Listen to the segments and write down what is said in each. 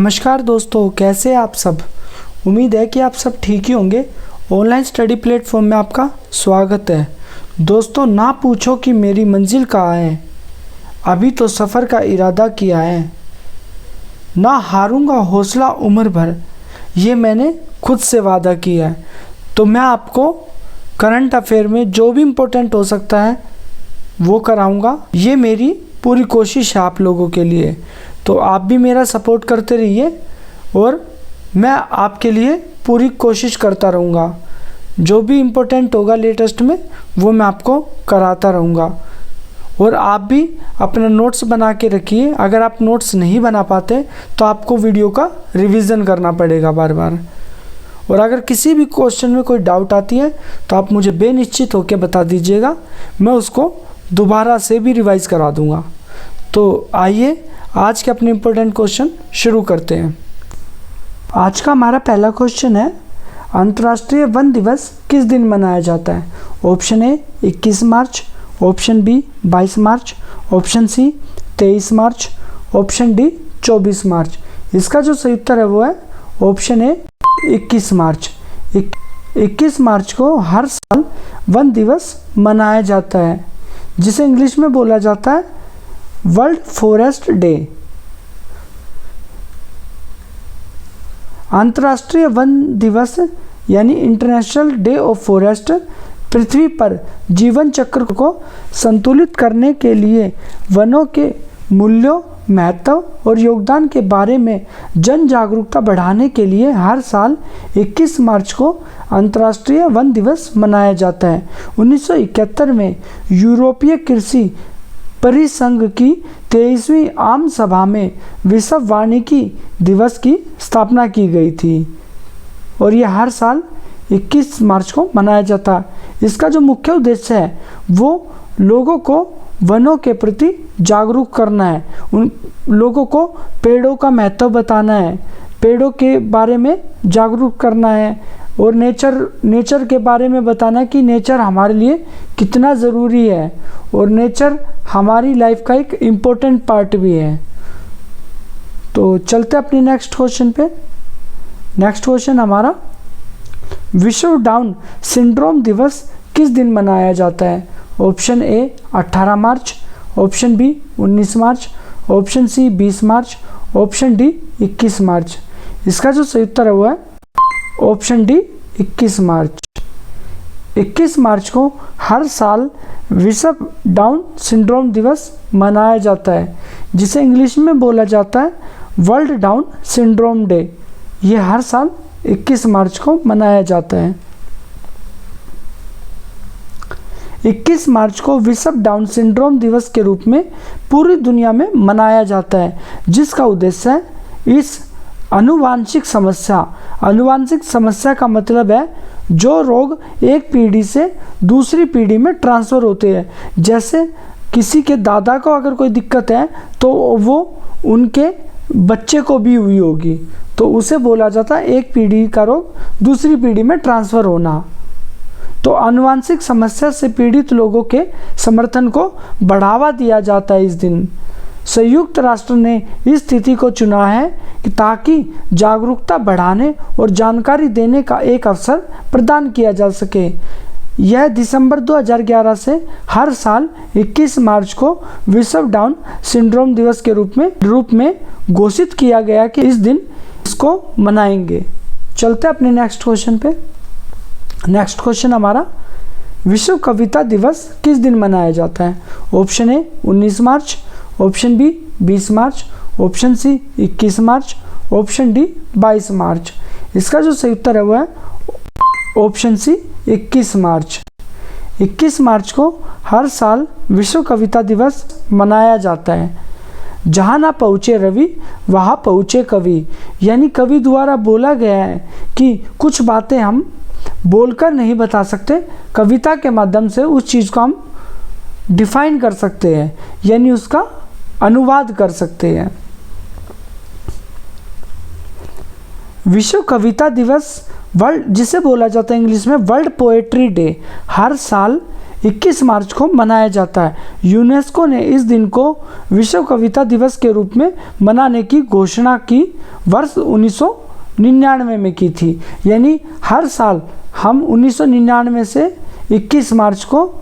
नमस्कार दोस्तों, कैसे हैं आप सब। उम्मीद है कि आप सब ठीक ही होंगे। ऑनलाइन स्टडी प्लेटफॉर्म में आपका स्वागत है। दोस्तों, ना पूछो कि मेरी मंजिल कहाँ है, अभी तो सफ़र का इरादा किया है। ना हारूंगा हौसला उम्र भर, ये मैंने खुद से वादा किया है। तो मैं आपको करंट अफेयर में जो भी इम्पोर्टेंट हो सकता है वो कराऊंगा। ये मेरी पूरी कोशिश है आप लोगों के लिए। तो आप भी मेरा सपोर्ट करते रहिए और मैं आपके लिए पूरी कोशिश करता रहूँगा। जो भी इम्पोर्टेंट होगा लेटेस्ट में वो मैं आपको कराता रहूँगा। और आप भी अपना नोट्स बना के रखिए। अगर आप नोट्स नहीं बना पाते तो आपको वीडियो का रिवीजन करना पड़ेगा बार बार। और अगर किसी भी क्वेश्चन में कोई डाउट आती है तो आप मुझे बेनिश्चित होकर बता दीजिएगा, मैं उसको दोबारा से भी रिवाइज़ करा दूँगा। तो आइए आज के अपने इम्पोर्टेंट क्वेश्चन शुरू करते हैं। आज का हमारा पहला क्वेश्चन है, अंतर्राष्ट्रीय वन दिवस किस दिन मनाया जाता है। Option A 21 March, option B 22 March, option C 23 March, option D 24 March. इसका जो सही उत्तर है वो है ऑप्शन ए 21 मार्च। 21 मार्च को हर साल वन दिवस मनाया जाता है, जिसे इंग्लिश में बोला जाता है वर्ल्ड फॉरेस्ट डे। अंतर्राष्ट्रीय वन दिवस यानी इंटरनेशनल डे ऑफ फॉरेस्ट पृथ्वी पर जीवन चक्र को संतुलित करने के लिए वनों के मूल्यों, महत्व और योगदान के बारे में जन जागरूकता बढ़ाने के लिए हर साल 21 मार्च को अंतर्राष्ट्रीय वन दिवस मनाया जाता है। 1971 में यूरोपीय कृषि परिसंघ की 23वीं आम सभा में विश्व वानिकी दिवस की स्थापना की गई थी और यह हर साल 21 मार्च को मनाया जाता है। इसका जो मुख्य उद्देश्य है वो लोगों को वनों के प्रति जागरूक करना है, उन लोगों को पेड़ों का महत्व बताना है, पेड़ों के बारे में जागरूक करना है और नेचर के बारे में बताना है कि नेचर हमारे लिए कितना ज़रूरी है और नेचर हमारी लाइफ का एक इम्पोर्टेंट पार्ट भी है। तो चलते अपने नेक्स्ट क्वेश्चन पे। नेक्स्ट क्वेश्चन हमारा, विश्व डाउन सिंड्रोम दिवस किस दिन मनाया जाता है। Option A 18 March, option B 19 March, option C 20 March, option D 21 March. इसका जो सही उत्तर है वो है ऑप्शन डी 21 मार्च। 21 मार्च को हर साल विश्व डाउन सिंड्रोम दिवस मनाया जाता है, जिसे इंग्लिश में बोला जाता है वर्ल्ड डाउन सिंड्रोम डे। ये हर साल 21 मार्च को मनाया जाता है। 21 मार्च को विश्व डाउन सिंड्रोम दिवस के रूप में पूरी दुनिया में मनाया जाता है, जिसका उद्देश्य है इस आनुवांशिक समस्या का मतलब है जो रोग एक पीढ़ी से दूसरी पीढ़ी में ट्रांसफ़र होते हैं। जैसे किसी के दादा को अगर कोई दिक्कत है तो वो उनके बच्चे को भी हुई होगी, तो उसे बोला जाता है एक पीढ़ी का रोग दूसरी पीढ़ी में ट्रांसफ़र होना। तो आनुवांशिक समस्या से पीड़ित लोगों के समर्थन को बढ़ावा दिया जाता है इस दिन। संयुक्त राष्ट्र ने इस स्थिति को चुना है कि ताकि जागरूकता बढ़ाने और जानकारी देने का एक अवसर प्रदान किया जा सके। यह दिसंबर 2011 से हर साल 21 मार्च को विश्व डाउन सिंड्रोम दिवस के रूप में घोषित किया गया कि इस दिन इसको मनाएंगे। चलते अपने नेक्स्ट क्वेश्चन पे। नेक्स्ट क्वेश्चन हमारा, विश्व कविता दिवस किस दिन मनाया जाता है। Option A 19 March, option B 20 March, option C 21 March, option D 22 March. इसका जो सही उत्तर है वो है ऑप्शन सी 21 मार्च। 21 मार्च को हर साल विश्व कविता दिवस मनाया जाता है। जहाँ ना पहुँचे रवि वहाँ पहुँचे कवि, यानी कवि द्वारा बोला गया है कि कुछ बातें हम बोलकर नहीं बता सकते, कविता के माध्यम से उस चीज़ को हम डिफाइन कर सकते हैं, यानी उसका अनुवाद कर सकते हैं। विश्व कविता दिवस जिसे बोला जाता है इंग्लिश में वर्ल्ड पोएट्री डे, हर साल 21 मार्च को मनाया जाता है। यूनेस्को ने इस दिन को विश्व कविता दिवस के रूप में मनाने की घोषणा की वर्ष 1999 में की थी। यानी हर साल हम 1999 से 21 मार्च को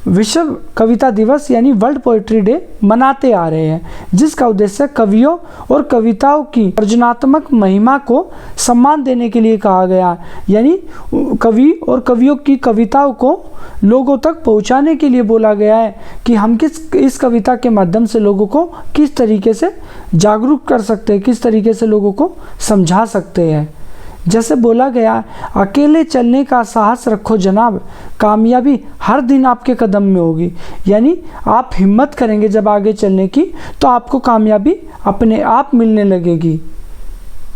विश्व कविता दिवस यानी वर्ल्ड पोएट्री डे मनाते आ रहे हैं, जिसका उद्देश्य कवियों और कविताओं की सृजनात्मक महिमा को सम्मान देने के लिए कहा गया है। यानी कवि और कवियों की कविताओं को लोगों तक पहुंचाने के लिए बोला गया है कि हम इस कविता के माध्यम से लोगों को किस तरीके से जागरूक कर सकते हैं, किस तरीके से लोगों को समझा सकते हैं। जैसे बोला गया, अकेले चलने का साहस रखो जनाब, कामयाबी हर दिन आपके कदम में होगी। यानी आप हिम्मत करेंगे जब आगे चलने की तो आपको कामयाबी अपने आप मिलने लगेगी।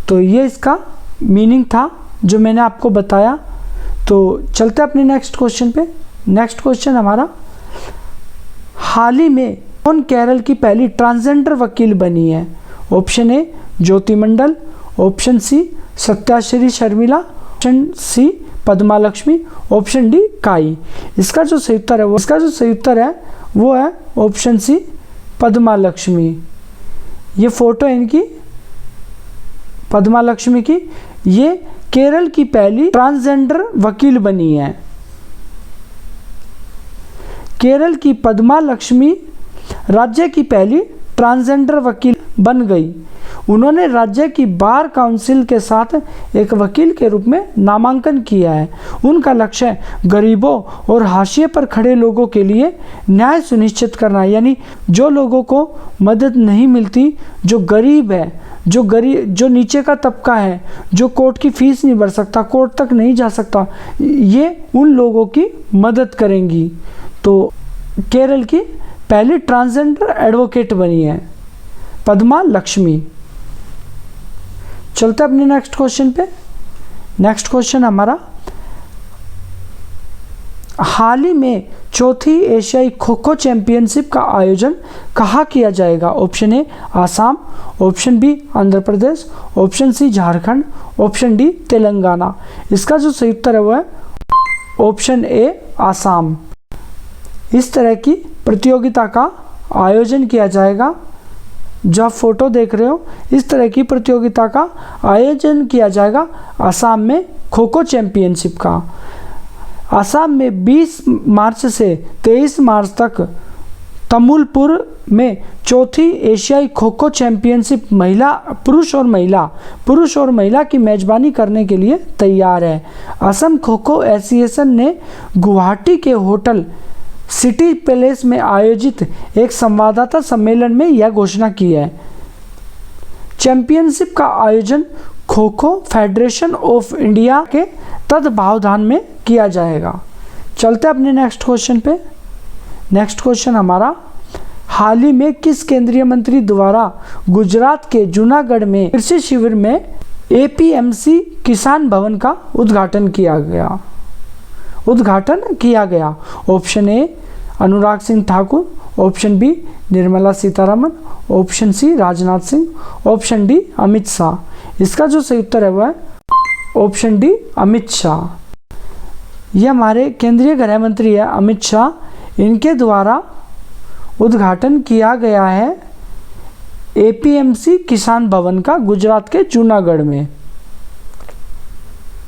तो ये इसका मीनिंग था जो मैंने आपको बताया। तो चलते अपने नेक्स्ट क्वेश्चन पे। नेक्स्ट क्वेश्चन हमारा, हाल ही में कौन केरल की पहली ट्रांसजेंडर वकील बनी है? Option A Jyoti Mandal, option C Satyashri Sharmila, option C Padma Lakshmi, option D Kai. इसका जो सही उत्तर है वो है ऑप्शन सी पद्मा लक्ष्मी। ये फोटो है इनकी पद्मा लक्ष्मी की। ये केरल की पहली ट्रांसजेंडर वकील बनी है। केरल की पद्मा लक्ष्मी राज्य की पहली ट्रांसजेंडर वकील बन गई। उन्होंने राज्य की बार काउंसिल के साथ एक वकील के रूप में नामांकन किया है। उनका लक्ष्य गरीबों और हाशिए पर खड़े लोगों के लिए न्याय सुनिश्चित करना है। यानी जो लोगों को मदद नहीं मिलती, जो गरीब है, जो नीचे का तबका है, जो कोर्ट की फीस नहीं भर सकता, कोर्ट तक नहीं जा सकता, ये उन लोगों की मदद करेंगी। तो केरल की पहली ट्रांसजेंडर एडवोकेट बनी है पद्मा लक्ष्मी। चलते अपने नेक्स्ट क्वेश्चन पे। नेक्स्ट क्वेश्चन हमारा, हाल ही में चौथी एशियाई खो खो चैंपियनशिप का आयोजन कहाँ किया जाएगा? Option A Assam, option B Andhra Pradesh, option C Jharkhand, option D Telangana. इसका जो सही उत्तर है वो है ऑप्शन ए आसाम। इस तरह की प्रतियोगिता का आयोजन किया जाएगा। जो आप फोटो देख रहे हो, इस तरह की प्रतियोगिता का आयोजन किया जाएगा असम में खो खो चैंपियनशिप का। असम में 20 मार्च से 23 मार्च तक तमुलपुर में चौथी एशियाई खो खो चैंपियनशिप पुरुष और महिला की मेजबानी करने के लिए तैयार है। असम खो खो एसोसिएशन ने गुवाहाटी के होटल सिटी पैलेस में आयोजित एक संवाददाता सम्मेलन में यह घोषणा की है। चैंपियनशिप का आयोजन kho kho federation of India के तत्वावधान में किया जाएगा। चलते अपने नेक्स्ट क्वेश्चन पे। नेक्स्ट क्वेश्चन हमारा, हाल ही में किस केंद्रीय मंत्री द्वारा गुजरात के जूनागढ़ में कृषि शिविर में एपीएमसी किसान भवन का उद्घाटन किया गया? Option A Anurag Singh Thakur, option B Nirmala Sitharaman, option C Rajnath Singh, option D Amit Shah. इसका जो सही उत्तर है वह है ऑप्शन डी अमित शाह। ये हमारे केंद्रीय गृह मंत्री है अमित शाह। इनके द्वारा उद्घाटन किया गया है एपीएमसी किसान भवन का गुजरात के जूनागढ़ में।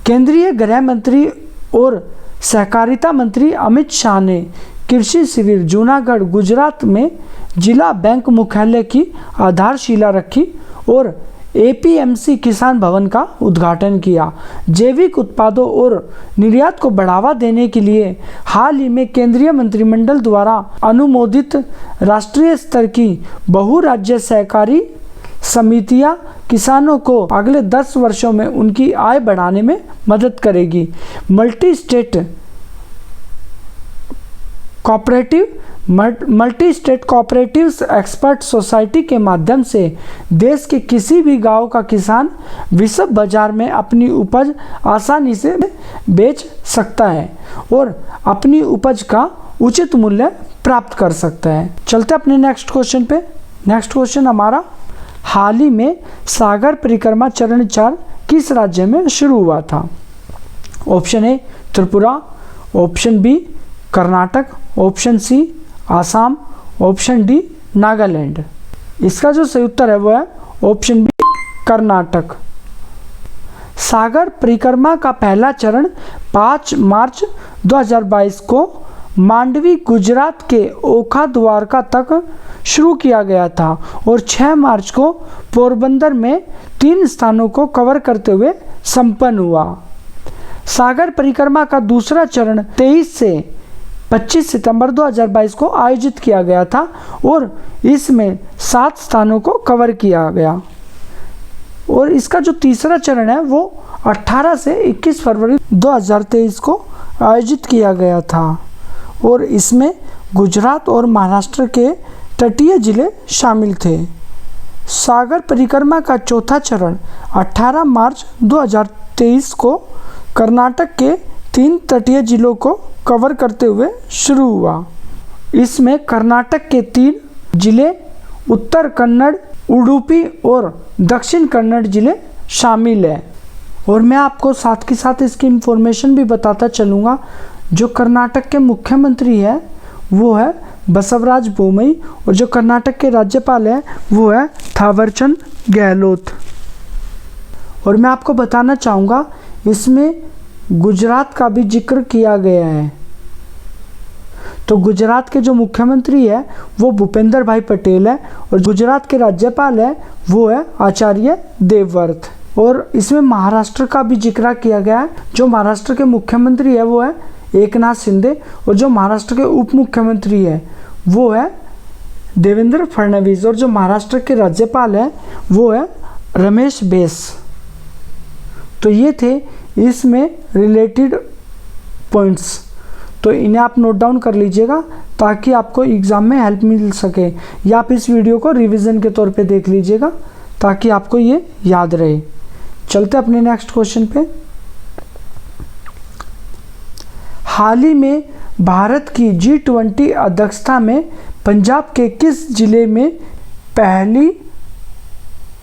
केंद्रीय गृह मंत्री और सहकारिता मंत्री अमित शाह ने कृषि शिविर जूनागढ़ गुजरात में जिला बैंक मुख्यालय की आधारशिला रखी और एपीएमसी किसान भवन का उद्घाटन किया। जैविक उत्पादों और निर्यात को बढ़ावा देने के लिए हाल ही में केंद्रीय मंत्रिमंडल द्वारा अनुमोदित राष्ट्रीय स्तर की बहुराज्य सहकारी समितियां किसानों को अगले 10 वर्षों में उनकी आय बढ़ाने में मदद करेगी। Multi state cooperatives expert society के माध्यम से देश के किसी भी गांव का किसान विश्व बाजार में अपनी उपज आसानी से बेच सकता है और अपनी उपज का उचित मूल्य प्राप्त कर सकता है। चलते अपने नेक्स्ट क्वेश्चन पे। नेक्स्ट क्वेश्चन हमारा, हाल ही में सागर परिक्रमा चरण 4 किस राज्य में शुरू हुआ था? Option A Tripura, option B Karnataka, option C Assam, option D Nagaland. इसका जो सही उत्तर है वो है ऑप्शन बी कर्नाटक। सागर परिक्रमा का पहला चरण 5 मार्च 2022 को मांडवी गुजरात के ओखा द्वारका तक शुरू किया गया था और 6 मार्च को पोरबंदर में 3 स्थानों को कवर करते हुए संपन्न हुआ। सागर परिक्रमा का दूसरा चरण 23 से 25 सितंबर 2022 को आयोजित किया गया था और इसमें 7 स्थानों को कवर किया गया। और इसका जो तीसरा चरण है वो 18 से 21 फरवरी 2023 को आयोजित किया गया था और इसमें गुजरात और महाराष्ट्र के तटीय जिले शामिल थे। सागर परिक्रमा का चौथा चरण 18 मार्च 2023 को कर्नाटक के 3 तटीय जिलों को कवर करते हुए शुरू हुआ। इसमें कर्नाटक के 3 जिले उत्तर कन्नड़, उडुपी और दक्षिण कन्नड़ जिले शामिल हैं। और मैं आपको साथ के साथ इसकी इन्फॉर्मेशन भी बताता चलूँगा। जो कर्नाटक के मुख्यमंत्री है वो है बसवराज बोमई और जो कर्नाटक के राज्यपाल है वो है थावरचंद गहलोत। और मैं आपको बताना चाहूँगा इसमें गुजरात का भी जिक्र किया गया है। तो गुजरात के जो मुख्यमंत्री है वो भूपेंद्र भाई पटेल है और गुजरात के राज्यपाल है वो है आचार्य देवव्रत। और इसमें महाराष्ट्र का भी जिक्र किया गया है। जो महाराष्ट्र के मुख्यमंत्री है वो है एकनाथ शिंदे और जो महाराष्ट्र के उप मुख्यमंत्री है वो है देवेंद्र फडणवीस और जो महाराष्ट्र के राज्यपाल है वो है रमेश बैस। तो ये थे इसमें रिलेटेड पॉइंट्स, तो इन्हें आप नोट डाउन कर लीजिएगा ताकि आपको एग्ज़ाम में हेल्प मिल सके, या आप इस वीडियो को रिवीजन के तौर पे देख लीजिएगा ताकि आपको ये याद रहे। चलते अपने नेक्स्ट क्वेश्चन पे। हाल ही में भारत की G20 अध्यक्षता में पंजाब के किस जिले में पहली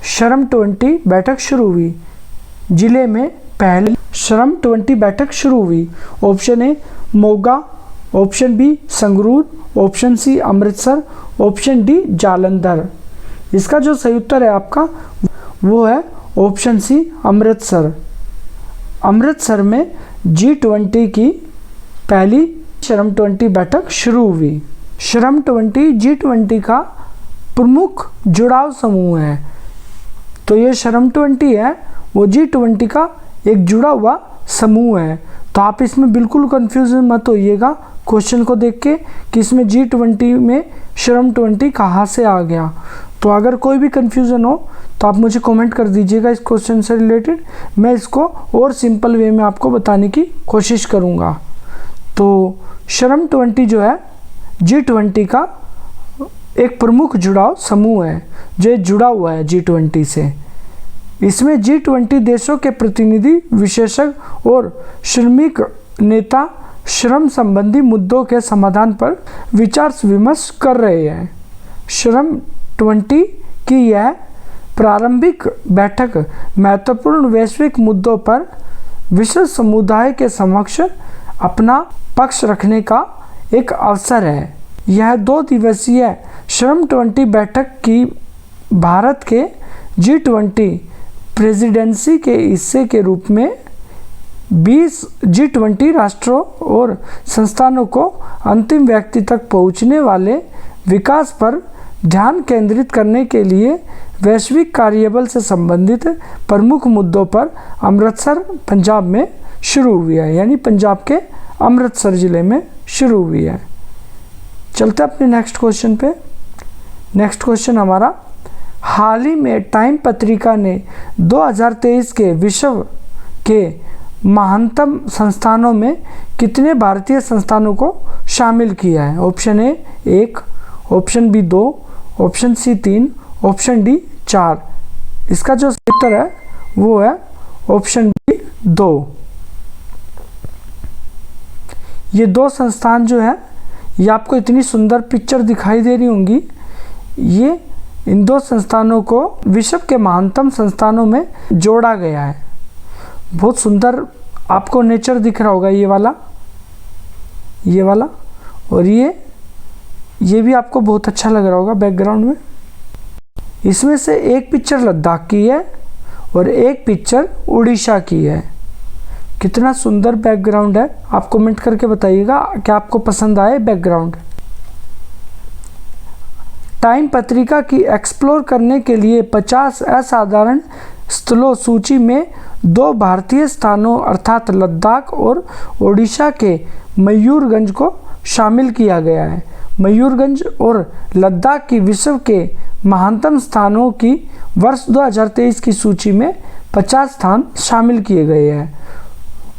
श्रम 20 बैठक शुरू हुई? जिले में पहली श्रम 20 बैठक शुरू हुई। Option A Moga, option B Sangrur, option C Amritsar, option D Jalandhar. इसका जो सही उत्तर है आपका वो है ऑप्शन सी अमृतसर। अमृतसर में G20 की पहली श्रम 20 बैठक शुरू हुई। श्रम 20 G20 का प्रमुख जुड़ाव समूह है। तो ये श्रम 20 है वो G20 का एक जुड़ा हुआ समूह है। तो आप इसमें बिल्कुल कंफ्यूजन मत होइएगा क्वेश्चन को देख के कि इसमें G20 में श्रम 20 कहाँ से आ गया। तो अगर कोई भी कंफ्यूजन हो तो आप मुझे कमेंट कर दीजिएगा इस क्वेश्चन से रिलेटेड, मैं इसको और सिंपल वे में आपको बताने की कोशिश करूँगा। तो श्रम 20 जो है G20 का एक प्रमुख जुड़ाव समूह है जो जुड़ा हुआ है G20 से। इसमें G20 देशों के प्रतिनिधि, विशेषज्ञ और श्रमिक नेता श्रम संबंधी मुद्दों के समाधान पर विचार विमर्श कर रहे हैं। श्रम 20 की यह प्रारंभिक बैठक महत्वपूर्ण वैश्विक मुद्दों पर विश्व समुदाय के समक्ष अपना पक्ष रखने का एक अवसर है। यह 2 दिवसीय श्रम 20 बैठक की भारत के G20 प्रेसिडेंसी के हिस्से के रूप में 20 G20 राष्ट्रों और संस्थानों को अंतिम व्यक्ति तक पहुंचने वाले विकास पर ध्यान केंद्रित करने के लिए वैश्विक कार्यबल से संबंधित प्रमुख मुद्दों पर अमृतसर पंजाब में शुरू हुई है, यानी पंजाब के अमृतसर ज़िले में शुरू हुई है। चलते अपने नेक्स्ट क्वेश्चन पे। नेक्स्ट क्वेश्चन हमारा, हाल ही में टाइम पत्रिका ने 2023 के विश्व के महानतम संस्थानों में कितने भारतीय संस्थानों को शामिल किया है? Option A 1, option B 2, option C 3, option D 4। इसका जो उत्तर है वो है ऑप्शन बी 2। ये 2 संस्थान जो है ये आपको इतनी सुंदर पिक्चर दिखाई दे रही होंगी, ये इन 2 संस्थानों को विश्व के महानतम संस्थानों में जोड़ा गया है। बहुत सुंदर आपको नेचर दिख रहा होगा ये वाला। ये वाला, और ये भी आपको बहुत अच्छा लग रहा होगा बैकग्राउंड में। इसमें से एक पिक्चर लद्दाख की है और एक पिक्चर उड़ीसा की है। कितना सुंदर बैकग्राउंड है, आप कमेंट करके बताइएगा क्या आपको पसंद आए बैकग्राउंड। टाइम पत्रिका की एक्सप्लोर करने के लिए 50 असाधारण स्थलों सूची में 2 भारतीय स्थानों अर्थात लद्दाख और ओडिशा के मयूरगंज को शामिल किया गया है। मयूरगंज और लद्दाख की विश्व के महानतम स्थानों की वर्ष 2023 की सूची में 50 स्थान शामिल किए गए हैं।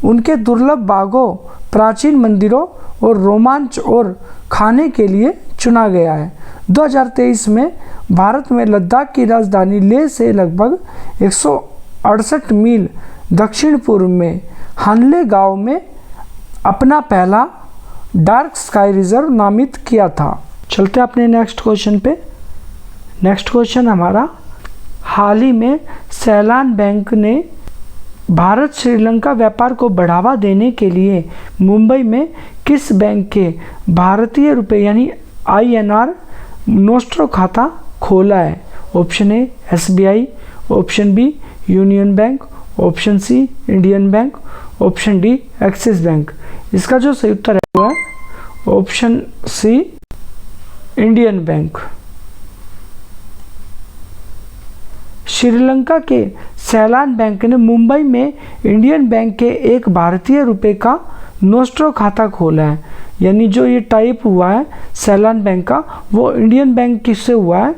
उनके दुर्लभ बागों, प्राचीन मंदिरों और रोमांच और खाने के लिए चुना गया है। 2023 में भारत में लद्दाख की राजधानी लेह से लगभग 168 मील दक्षिण पूर्व में हानले गांव में अपना पहला डार्क स्काई रिजर्व नामित किया था। चलते अपने नेक्स्ट क्वेश्चन पे। नेक्स्ट क्वेश्चन हमारा, हाल ही में सैलान बैंक ने भारत श्रीलंका व्यापार को बढ़ावा देने के लिए मुंबई में किस बैंक के भारतीय रुपए यानी INR नोस्ट्रो खाता खोला है? Option A SBI, option B Union Bank, option C Indian Bank, option D Axis Bank. इसका जो सही उत्तर है वो है option C Indian Bank. Sri Lanka के सैलान बैंक ने मुंबई में इंडियन बैंक के एक भारतीय रुपए का नोस्ट्रो खाता खोला है, यानी जो ये टाइप हुआ है सैलान बैंक का वो इंडियन बैंक किससे हुआ है?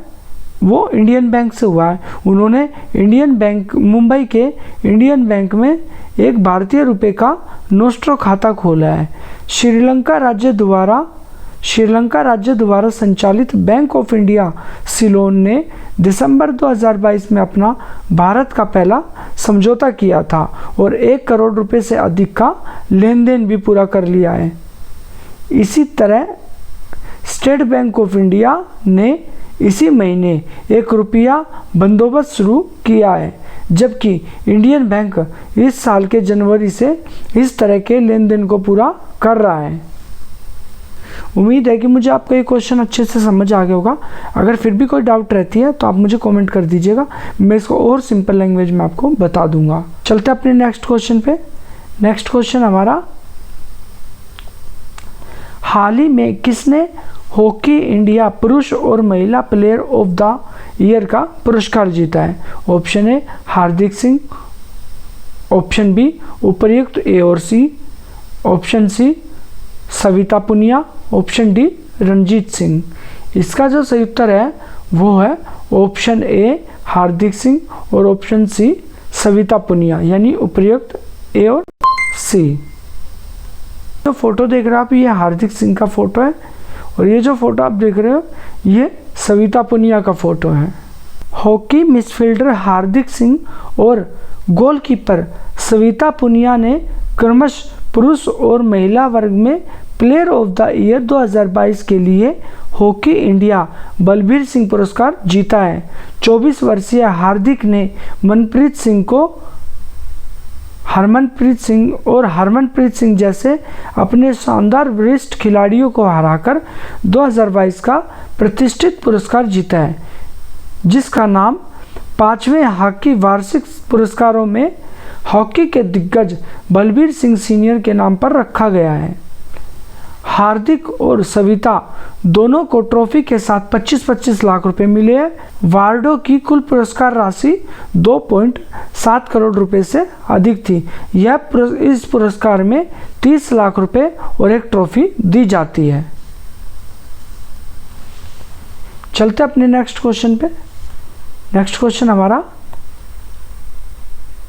वो इंडियन बैंक से हुआ है। उन्होंने इंडियन बैंक, मुंबई के इंडियन बैंक में एक भारतीय रुपए का नोस्ट्रो खाता खोला है। श्रीलंका राज्य द्वारा संचालित बैंक ऑफ इंडिया सिलोन ने दिसंबर 2022 में अपना भारत का पहला समझौता किया था और 1 करोड़ रुपए से अधिक का लेन देन भी पूरा कर लिया है। इसी तरह स्टेट बैंक ऑफ इंडिया ने इसी महीने 1 रुपया बंदोबस्त शुरू किया है, जबकि इंडियन बैंक इस साल के जनवरी से इस तरह के लेन देन को पूरा कर रहा है। उम्मीद है कि मुझे आपका ये क्वेश्चन अच्छे से समझ आ गया होगा। अगर फिर भी कोई डाउट रहती है तो आप मुझे कमेंट कर दीजिएगा, मैं इसको और सिंपल लैंग्वेज में आपको बता दूंगा। चलते अपने नेक्स्ट क्वेश्चन पे। नेक्स्ट क्वेश्चन हमारा, हाल ही में किसने हॉकी इंडिया पुरुष और महिला प्लेयर ऑफ द ईयर का पुरस्कार जीता है? Option A Hardik Singh, option B उपर्युक्त ए और C, option C Savita Punia, option D Ranjit Singh. इसका जो सही उत्तर है वो है ऑप्शन ए हार्दिक सिंह और ऑप्शन सी सविता पुनिया, यानी उपर्युक्त ए और सी। जो फोटो देख रहे हो आप ये हार्दिक सिंह का फोटो है और ये जो फोटो आप देख रहे हो ये सविता पुनिया का फोटो है। हॉकी मिडफील्डर हार्दिक सिंह और गोलकीपर सविता पुनिया ने क्रमशः पुरुष और महिला वर्ग में प्लेयर ऑफ द ईयर 2022 के लिए हॉकी इंडिया बलबीर सिंह पुरस्कार जीता है। 24 वर्षीय हार्दिक ने हरमनप्रीत सिंह जैसे अपने शानदार वरिष्ठ खिलाड़ियों को हराकर 2022 का प्रतिष्ठित पुरस्कार जीता है, जिसका नाम 5वें हॉकी वार्षिक पुरस्कारों में हॉकी के दिग्गज बलबीर सिंह सीनियर के नाम पर रखा गया है। हार्दिक और सविता दोनों को ट्रॉफी के साथ 25-25 लाख रुपए मिले हैं। वार्डो की कुल पुरस्कार राशि 2.7 करोड़ रुपए से अधिक थी। इस पुरस्कार में 30 लाख रुपए और एक ट्रॉफी दी जाती है। चलते अपने नेक्स्ट क्वेश्चन पे। नेक्स्ट क्वेश्चन हमारा,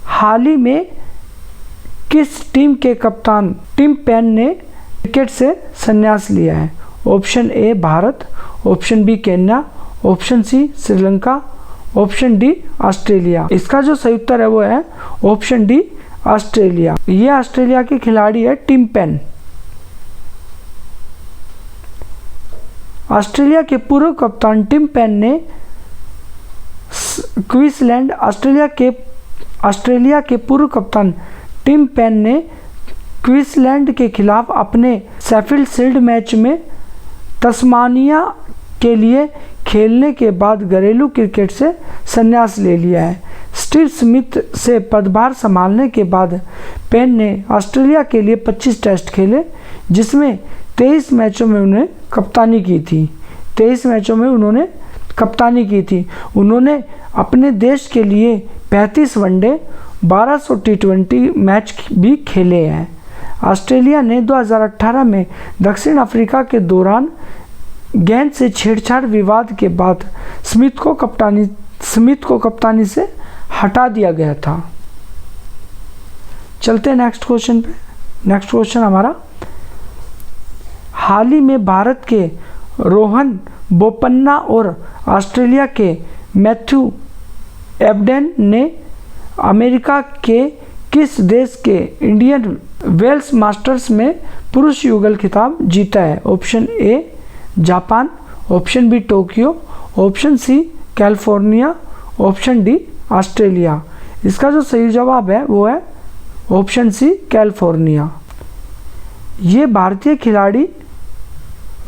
हाल ही में किस टीम के कप्तान टिम पेन ने क्रिकेट से संन्यास लिया है? Option A Bharat, option B Kenya, option C Sri Lanka, option D Australia. इसका जो सही उत्तर है वो है ऑप्शन डी ऑस्ट्रेलिया। ये ऑस्ट्रेलिया के खिलाड़ी है टिम पेन। ऑस्ट्रेलिया के पूर्व कप्तान टिम पेन ने क्वींसलैंड ऑस्ट्रेलिया के पूर्व कप्तान टिम पेन ने क्वींसलैंड के खिलाफ अपने शेफील्ड शील्ड मैच में तस्मानिया के लिए खेलने के बाद घरेलू क्रिकेट से संन्यास ले लिया है। स्टीव स्मिथ से पदभार संभालने के बाद पेन ने ऑस्ट्रेलिया के लिए 25 टेस्ट खेले, जिसमें 23 मैचों में उन्हें कप्तानी की थी। 23 मैचों में उन्होंने कप्तानी की थी। उन्होंने अपने देश के लिए 35 वनडे, 1200 टी20 मैच भी खेले हैं। ऑस्ट्रेलिया ने 2018 में दक्षिण अफ्रीका के दौरान गेंद से छेड़छाड़ विवाद के बाद स्मिथ को कप्तानी से हटा दिया गया था। चलते हैं नेक्स्ट क्वेश्चन पे। नेक्स्ट क्वेश्चन हमारा, हाल ही में भारत के रोहन बोपन्ना और ऑस्ट्रेलिया के मैथ्यू एबडेन ने अमेरिका के किस देश के इंडियन वेल्स मास्टर्स में पुरुष युगल खिताब जीता है? Option A Japan, option B Tokyo, option C California, option D Australia. इसका जो सही जवाब है वो है ऑप्शन सी कैलिफोर्निया। ये भारतीय खिलाड़ी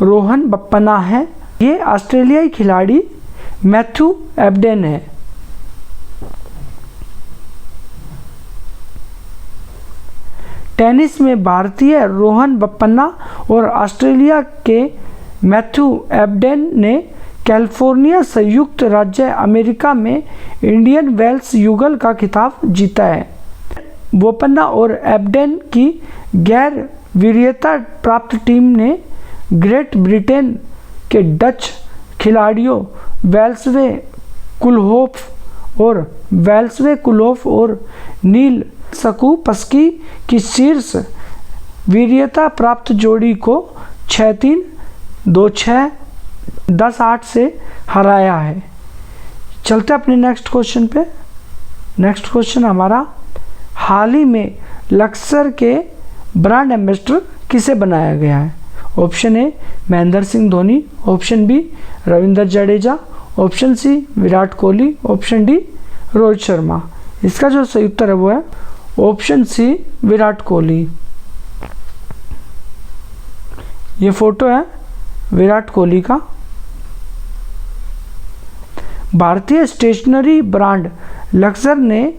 रोहन बोपन्ना है, ये ऑस्ट्रेलियाई खिलाड़ी मैथ्यू एबडेन है। टेनिस में भारतीय रोहन बोपन्ना और ऑस्ट्रेलिया के मैथ्यू एबडेन ने कैलिफोर्निया संयुक्त राज्य अमेरिका में इंडियन वेल्स युगल का खिताब जीता है। बोपन्ना और एबडेन की गैर वरीयता प्राप्त टीम ने ग्रेट ब्रिटेन के डच खिलाड़ियों वेल्सवे कुलहोफ और नील स्कूपस्की की शीर्ष वरीयता प्राप्त जोड़ी को 6-3, 2-6, 10-8 से हराया है। चलते अपने नेक्स्ट क्वेश्चन पे। नेक्स्ट क्वेश्चन हमारा, हाल ही में लक्सर के ब्रांड एम्बेसडर किसे बनाया गया है? Option A Mahendra Singh Dhoni, option B Ravindra Jadeja, option C Virat Kohli, option D Rohit Sharma. इसका जो सही उत्तर है वो है ऑप्शन सी विराट कोहली। ये फोटो है विराट कोहली का। भारतीय स्टेशनरी ब्रांड लक्सर ने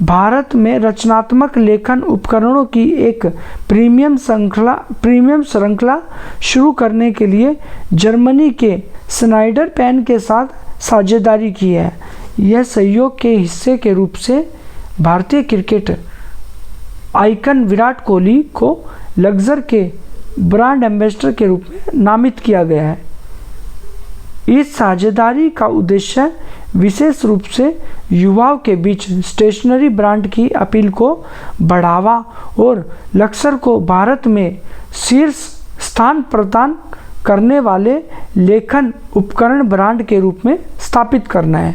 भारत में रचनात्मक लेखन उपकरणों की एक प्रीमियम श्रृंखला शुरू करने के लिए जर्मनी के स्नाइडर पेन के साथ साझेदारी की है। यह सहयोग के हिस्से के रूप से भारतीय क्रिकेट आइकन विराट कोहली को लक्सर के ब्रांड एम्बेसडर के रूप में नामित किया गया है। इस साझेदारी का उद्देश्य विशेष रूप से युवाओं के बीच स्टेशनरी ब्रांड की अपील को बढ़ावा और लक्सर को भारत में शीर्ष स्थान प्रदान करने वाले लेखन उपकरण ब्रांड के रूप में स्थापित करना है।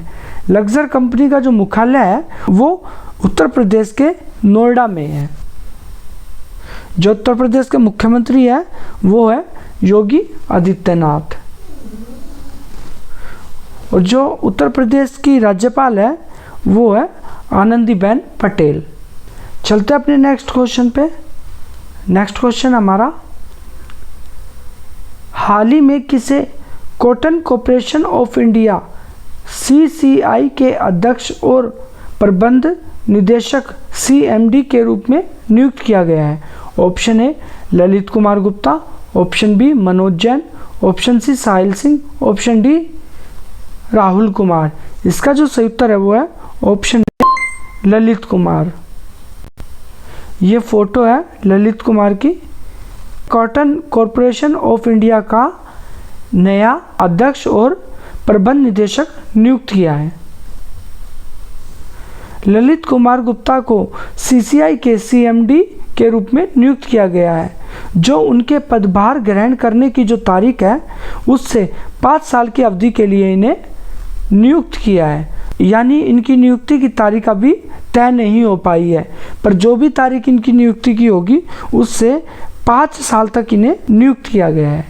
लक्सर कंपनी का जो मुख्यालय है वो उत्तर प्रदेश के नोएडा में है। जो उत्तर प्रदेश के मुख्यमंत्री है वो है योगी आदित्यनाथ, और जो उत्तर प्रदेश की राज्यपाल है वो है आनंदीबेन पटेल। चलते अपने नेक्स्ट क्वेश्चन पे। नेक्स्ट क्वेश्चन हमारा, हाल ही में किसे cotton corporation of India CCI के अध्यक्ष और प्रबंध निदेशक CMD के रूप में नियुक्त किया गया है? Option A Lalit Kumar Gupta, option B Manoj Jain, option C Sahil Singh, option D Rahul Kumar. इसका जो सही उत्तर है वो है ऑप्शन ए ललित कुमार। ये फोटो है ललित कुमार की। कॉटन कॉर्पोरेशन ऑफ इंडिया का नया अध्यक्ष और प्रबंध निदेशक नियुक्त किया है। ललित कुमार गुप्ता को CCI के CMD के रूप में नियुक्त किया गया है, जो उनके पदभार ग्रहण करने की जो तारीख है उससे 5 साल की अवधि के लिए इन्हें नियुक्त किया है। यानी इनकी नियुक्ति की तारीख अभी तय नहीं हो पाई है, पर जो भी तारीख इनकी नियुक्ति की होगी उससे 5 साल तक इन्हें नियुक्त किया गया है।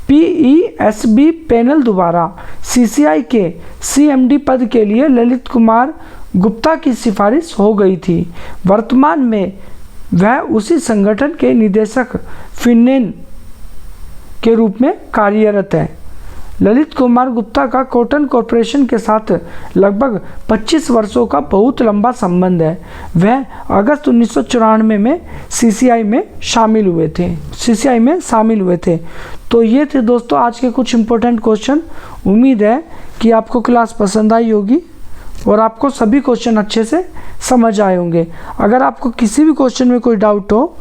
PESB पैनल द्वारा CCI के CMD पद के लिए ललित कुमार गुप्ता की सिफारिश हो गई थी। वर्तमान में वह उसी संगठन के निदेशक फिननेन के रूप में कार्यरत है। ललित कुमार गुप्ता का कॉटन कॉरपोरेशन के साथ लगभग 25 वर्षों का बहुत लंबा संबंध है। वह अगस्त 1994 में सीसीआई में शामिल हुए थे। तो ये थे दोस्तों आज के कुछ इम्पोर्टेंट क्वेश्चन। उम्मीद है कि आपको क्लास पसंद आई होगी और आपको सभी क्वेश्चन अच्छे से समझ आए होंगे। अगर आपको किसी भी क्वेश्चन में कोई डाउट हो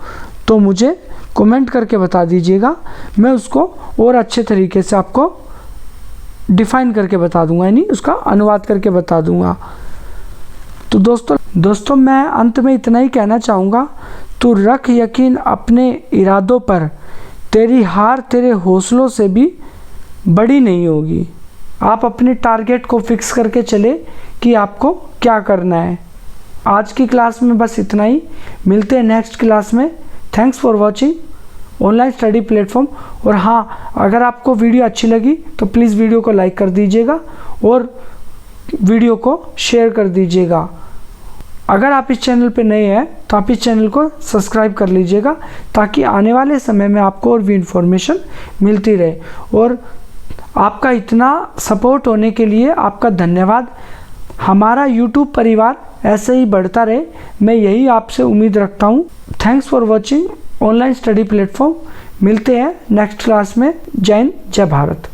तो मुझे कमेंट करके बता दीजिएगा, मैं उसको और अच्छे तरीके से आपको डिफाइन करके बता दूंगा, यानी उसका अनुवाद करके बता दूंगा। तो दोस्तों मैं अंत में इतना ही कहना चाहूँगा, तू रख यकीन अपने इरादों पर, तेरी हार तेरे हौसलों से भी बड़ी नहीं होगी। आप अपने टारगेट को फिक्स करके चले कि आपको क्या करना है। आज की क्लास में बस इतना ही, मिलते हैं नेक्स्ट क्लास में। Thanks for watching online study platform. और हाँ, अगर आपको वीडियो अच्छी लगी तो प्लीज़ वीडियो को लाइक कर दीजिएगा और वीडियो को शेयर कर दीजिएगा। अगर आप इस चैनल पे नए हैं तो आप इस चैनल को सब्सक्राइब कर लीजिएगा, ताकि आने वाले समय में आपको और भी इन्फॉर्मेशन मिलती रहे। और आपका इतना सपोर्ट होने के लिए आपका धन्यवाद। हमारा YouTube परिवार ऐसे ही बढ़ता रहे, मैं यही आपसे उम्मीद रखता हूँ। Thanks for watching online study platform. मिलते हैं नेक्स्ट क्लास में। जय हिंद, जय भारत।